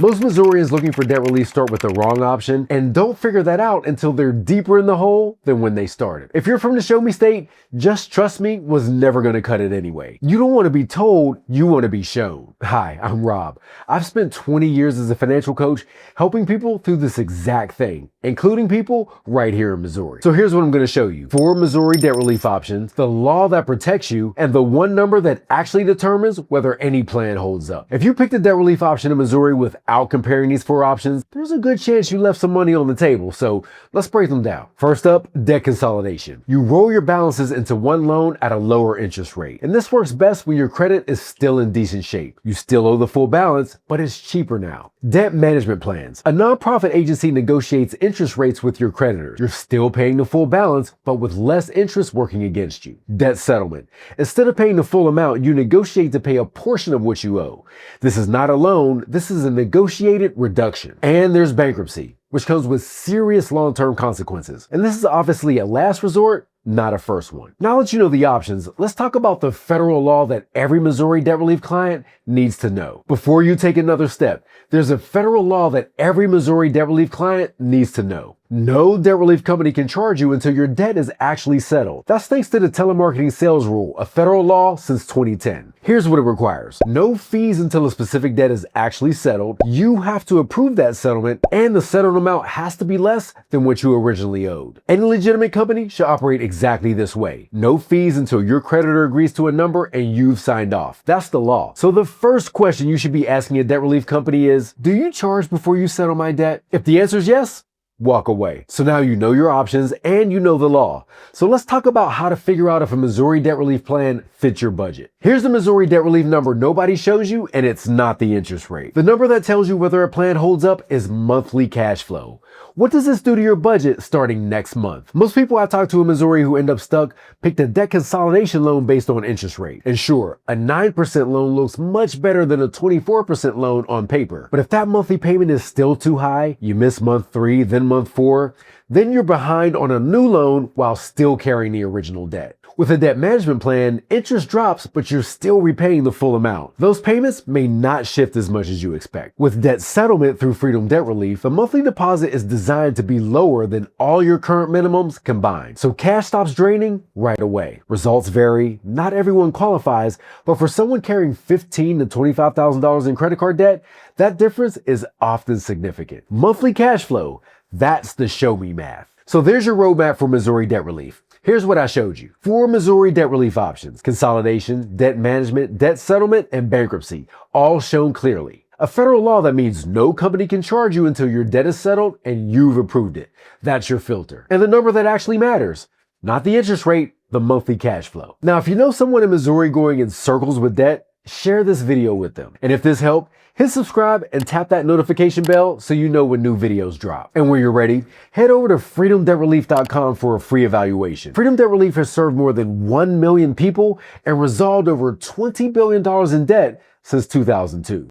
Most Missourians looking for debt relief start with the wrong option and don't figure that out until they're deeper in the hole than when they started. If you're from the show me state, just trust me was never going to cut it anyway. You don't want to be told, you want to be shown. Hi, I'm Rob. I've spent 20 years as a financial coach helping people through this exact thing, including people right here in Missouri. So here's what I'm going to show you. 4 Missouri debt relief options, the law that protects you, and the one number that actually determines whether any plan holds up. If you picked a debt relief option in Missouri without comparing these 4 options, there's a good chance you left some money on the table, so let's break them down. First up, debt consolidation. You roll your balances into one loan at a lower interest rate. And this works best when your credit is still in decent shape. You still owe the full balance, but it's cheaper now. Debt management plans. A nonprofit agency negotiates interest rates with your creditors. You're still paying the full balance, but with less interest working against you. Debt settlement. Instead of paying the full amount, you negotiate to pay a portion of what you owe. This is not a loan, this is a negotiated reduction. And there's bankruptcy, which comes with serious long-term consequences. And this is obviously a last resort, not a first one. Now that you know the options, let's talk about the federal law that every Missouri debt relief client needs to know. Before you take another step, there's a federal law that every Missouri debt relief client needs to know. No debt relief company can charge you until your debt is actually settled. That's thanks to the telemarketing sales rule, a federal law since 2010. Here's what it requires. No fees until a specific debt is actually settled. You have to approve that settlement, and the settled amount has to be less than what you originally owed. Any legitimate company should operate exactly this way. No fees until your creditor agrees to a number and you've signed off. That's the law. So the first question you should be asking a debt relief company is, do you charge before you settle my debt? If the answer is yes, walk away. So now you know your options and you know the law. So let's talk about how to figure out if a Missouri debt relief plan fits your budget. Here's the Missouri debt relief number nobody shows you, and it's not the interest rate. The number that tells you whether a plan holds up is monthly cash flow. What does this do to your budget starting next month? Most people I talk to in Missouri who end up stuck picked a debt consolidation loan based on interest rate. And sure, a 9% loan looks much better than a 24% loan on paper. But if that monthly payment is still too high, you miss month 3, then month 4, then you're behind on a new loan while still carrying the original debt. With a debt management plan, interest drops, but you're still repaying the full amount. Those payments may not shift as much as you expect. With debt settlement through Freedom Debt Relief, the monthly deposit is designed to be lower than all your current minimums combined. So cash stops draining right away. Results vary. Not everyone qualifies, but for someone carrying $15,000 to $25,000 in credit card debt, that difference is often significant. Monthly cash flow, that's the show me math. So there's your roadmap for Missouri debt relief. Here's what I showed you. 4 Missouri debt relief options: consolidation, debt management, debt settlement, and bankruptcy, all shown clearly. A federal law that means no company can charge you until your debt is settled and you've approved it. That's your filter. And the number that actually matters, not the interest rate, the monthly cash flow. Now, if you know someone in Missouri going in circles with debt, share this video with them. And if this helped, hit subscribe and tap that notification bell so you know when new videos drop. And when you're ready, head over to freedomdebtrelief.com for a free evaluation. Freedom Debt Relief has served more than 1 million people and resolved over $20 billion in debt since 2002.